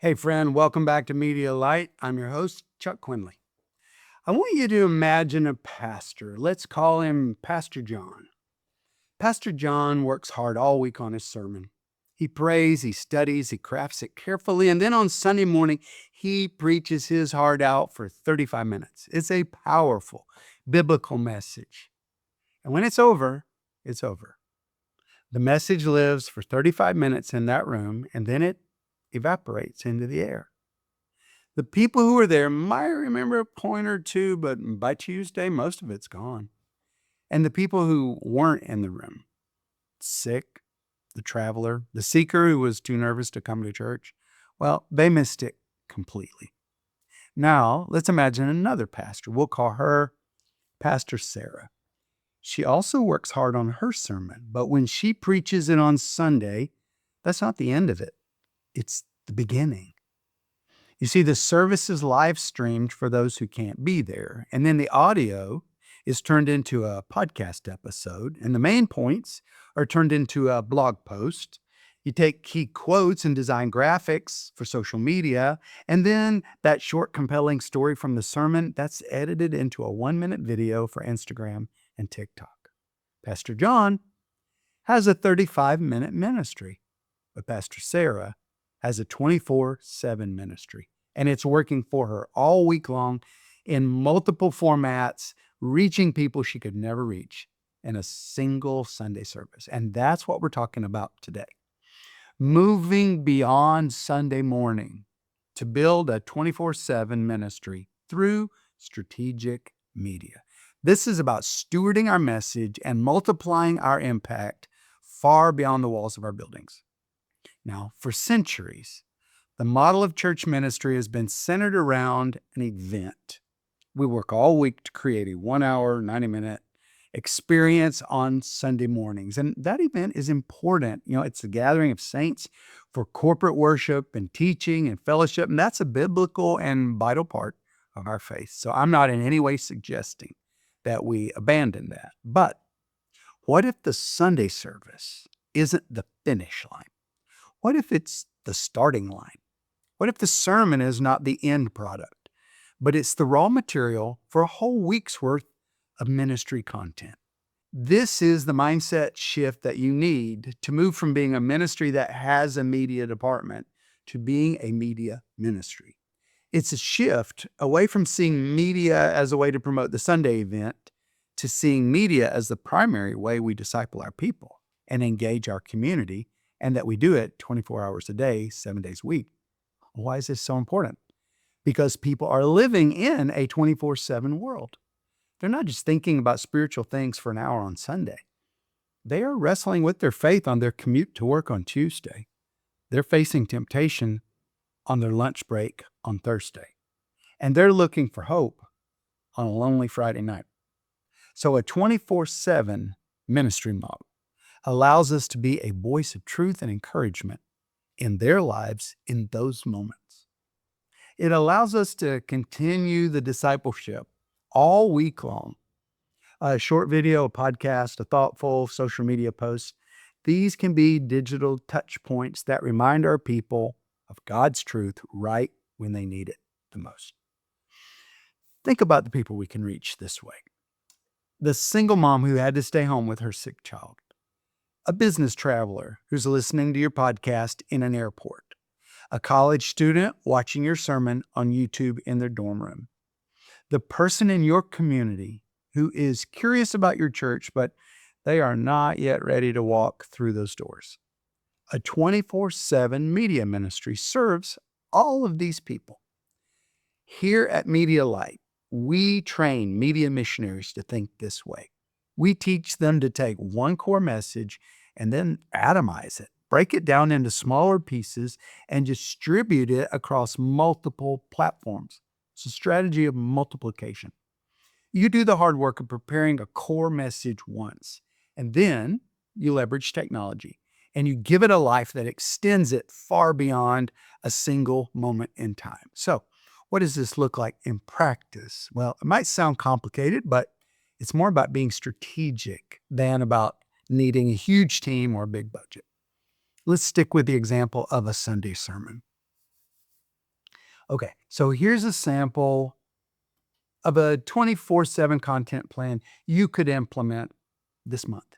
Hey, friend, welcome back to Media Light. I'm your host, Chuck Quinley. I want you to imagine a pastor. Let's call him Pastor John. Pastor John works hard all week on his sermon. He prays, he studies, he crafts it carefully, and then on Sunday morning, he preaches his heart out for 35 minutes. It's a powerful biblical message. And when it's over, it's over. The message lives for 35 minutes in that room, and then it evaporates into the air. The people who were there might remember a point or two, but by Tuesday, most of it's gone. And the people who weren't in the room, sick, the traveler, the seeker who was too nervous to come to church, well, they missed it completely. Now, let's imagine another pastor. We'll call her Pastor Sarah. She also works hard on her sermon, but when she preaches it on Sunday, that's not the end of it. It's the beginning. You see, the service is live streamed for those who can't be there, and then the audio is turned into a podcast episode, and the main points are turned into a blog post. You take key quotes and design graphics for social media, and then that short, compelling story from the sermon, that's edited into a 1-minute video for Instagram and TikTok. Pastor John has a 35-minute ministry, but Pastor Sarah has a 24/7 ministry, and it's working for her all week long in multiple formats, reaching people she could never reach in a single Sunday service. And that's what we're talking about today. Moving beyond Sunday morning to build a 24/7 ministry through strategic media. This is about stewarding our message and multiplying our impact far beyond the walls of our buildings. Now, for centuries, the model of church ministry has been centered around an event. We work all week to create a 1-hour, 90-minute experience on Sunday mornings. And that event is important. It's the gathering of saints for corporate worship and teaching and fellowship. And that's a biblical and vital part of our faith. So I'm not in any way suggesting that we abandon that. But what if the Sunday service isn't the finish line? What if it's the starting line? What if the sermon is not the end product, but it's the raw material for a whole week's worth of ministry content? This is the mindset shift that you need to move from being a ministry that has a media department to being a media ministry. It's a shift away from seeing media as a way to promote the Sunday event to seeing media as the primary way we disciple our people and engage our community, and that we do it 24 hours a day, 7 days a week. Why is this so important? Because people are living in a 24/7 world. They're not just thinking about spiritual things for an hour on Sunday. They are wrestling with their faith on their commute to work on Tuesday. They're facing temptation on their lunch break on Thursday. And they're looking for hope on a lonely Friday night. So a 24/7 ministry model allows us to be a voice of truth and encouragement in their lives in those moments. It allows us to continue the discipleship all week long. A short video, a podcast, a thoughtful social media post. These can be digital touch points that remind our people of God's truth right when they need it the most. Think about the people we can reach this way. The single mom who had to stay home with her sick child. A business traveler who's listening to your podcast in an airport, a college student watching your sermon on YouTube in their dorm room, the person in your community who is curious about your church, but they are not yet ready to walk through those doors. A 24/7 media ministry serves all of these people. Here at Media Light, we train media missionaries to think this way. We teach them to take one core message and then atomize it, break it down into smaller pieces, and distribute it across multiple platforms. It's a strategy of multiplication. You do the hard work of preparing a core message once, and then you leverage technology, and you give it a life that extends it far beyond a single moment in time. So, what does this look like in practice? Well, it might sound complicated, but it's more about being strategic than about needing a huge team or a big budget. Let's stick with the example of a Sunday sermon. Okay, so here's a sample of a 24/7 content plan you could implement this month.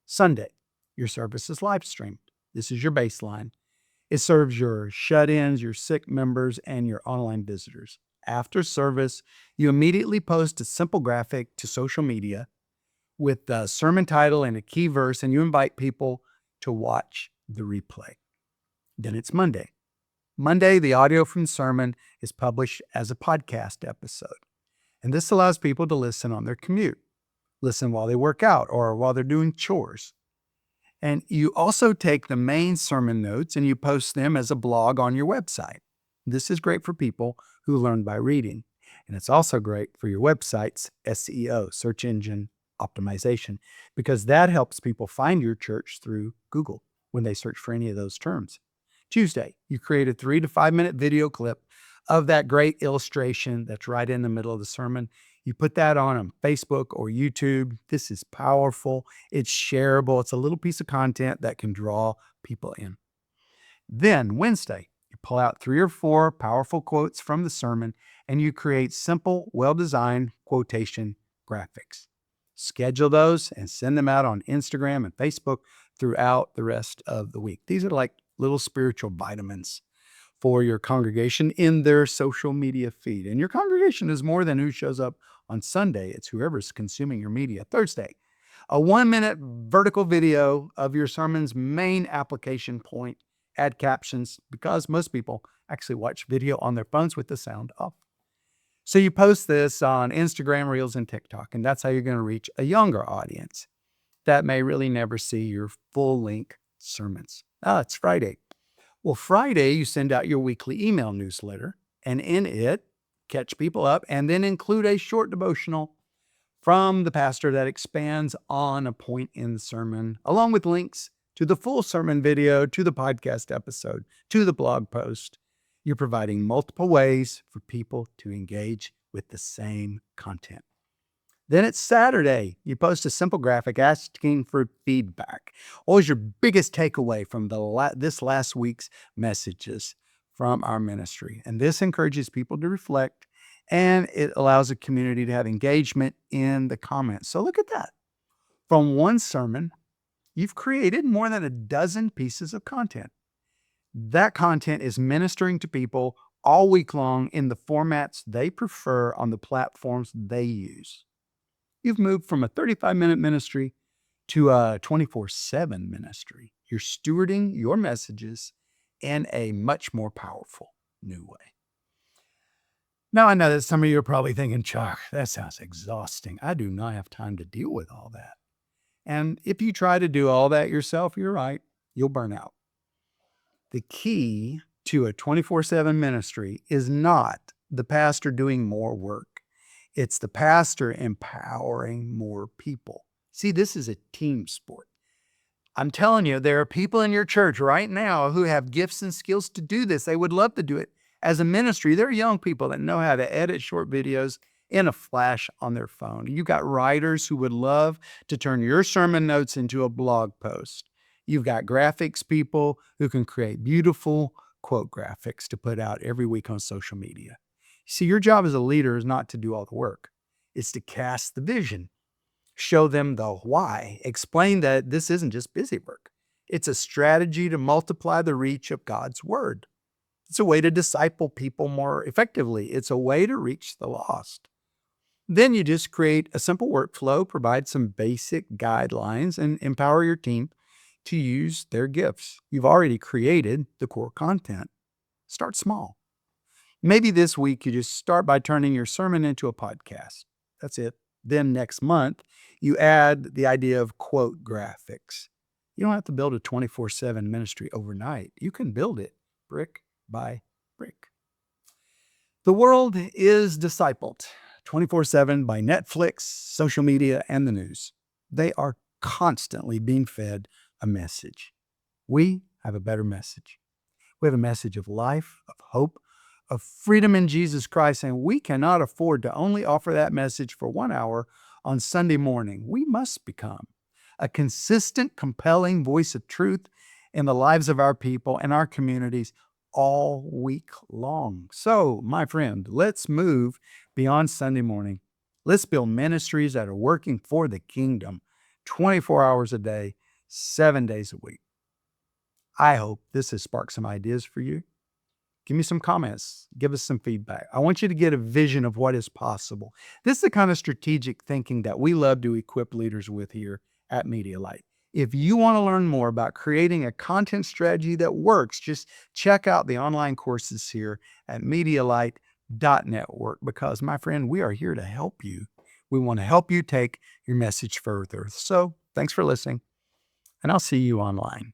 Sunday, your service is live streamed. This is your baseline. It serves your shut ins, your sick members, and your online visitors. After service, you immediately post a simple graphic to social media with the sermon title and a key verse, and you invite people to watch the replay. Then it's Monday. Monday, the audio from the sermon is published as a podcast episode. And this allows people to listen on their commute, listen while they work out or while they're doing chores. And you also take the main sermon notes and you post them as a blog on your website. This is great for people who learn by reading. And it's also great for your website's SEO, search engine optimization, because that helps people find your church through Google when they search for any of those terms. Tuesday, you create a 3 to 5 minute video clip of that great illustration that's right in the middle of the sermon. You put that on Facebook or YouTube. This is powerful. It's shareable. It's a little piece of content that can draw people in. Then Wednesday, you pull out 3 or 4 powerful quotes from the sermon and you create simple, well-designed quotation graphics. Schedule those and send them out on Instagram and Facebook throughout the rest of the week. These are like little spiritual vitamins for your congregation in their social media feed. And your congregation is more than who shows up on Sunday. It's whoever's consuming your media. Thursday, a 1-minute vertical video of your sermon's main application point. Add captions because most people actually watch video on their phones with the sound off. So you post this on Instagram, Reels, and TikTok, and that's how you're going to reach a younger audience that may really never see your full-length sermons. It's Friday. Well, Friday, you send out your weekly email newsletter, and in it, catch people up and then include a short devotional from the pastor that expands on a point in the sermon, along with links to the full sermon video, to the podcast episode, to the blog post. You're providing multiple ways for people to engage with the same content. Then it's Saturday. You post a simple graphic asking for feedback. What was your biggest takeaway from this last week's messages from our ministry? And this encourages people to reflect, and it allows a community to have engagement in the comments. So look at that. From one sermon, you've created more than a dozen pieces of content. That content is ministering to people all week long in the formats they prefer on the platforms they use. You've moved from a 35-minute ministry to a 24/7 ministry. You're stewarding your messages in a much more powerful new way. Now, I know that some of you are probably thinking, Chuck, that sounds exhausting. I do not have time to deal with all that. And if you try to do all that yourself, you're right, you'll burn out. The key to a 24/7 ministry is not the pastor doing more work. It's the pastor empowering more people. See, this is a team sport. I'm telling you, there are people in your church right now who have gifts and skills to do this. They would love to do it as a ministry. There are young people that know how to edit short videos in a flash on their phone. You've got writers who would love to turn your sermon notes into a blog post. You've got graphics people who can create beautiful quote graphics to put out every week on social media. See, your job as a leader is not to do all the work. It's to cast the vision, show them the why, explain that this isn't just busy work. It's a strategy to multiply the reach of God's word. It's a way to disciple people more effectively. It's a way to reach the lost. Then you just create a simple workflow, provide some basic guidelines, and empower your team to use their gifts. You've already created the core content. Start small. Maybe this week you just start by turning your sermon into a podcast. That's it. Then next month, you add the idea of quote graphics. You don't have to build a 24/7 ministry overnight. You can build it brick by brick. The world is discipled 24/7 by Netflix, social media, and the news. They are constantly being fed a message. We have a better message. We have a message of life, of hope, of freedom in Jesus Christ, and we cannot afford to only offer that message for 1 hour on Sunday morning. We must become a consistent, compelling voice of truth in the lives of our people and our communities all week long. So, my friend, let's move beyond Sunday morning. Let's build ministries that are working for the kingdom 24 hours a day, 7 days a week. I hope this has sparked some ideas for you. Give me some comments. Give us some feedback. I want you to get a vision of what is possible. This is the kind of strategic thinking that we love to equip leaders with here at Media Light. If you want to learn more about creating a content strategy that works, just check out the online courses here at MediaLight.network because, my friend, we are here to help you. We want to help you take your message further. So, thanks for listening, and I'll see you online.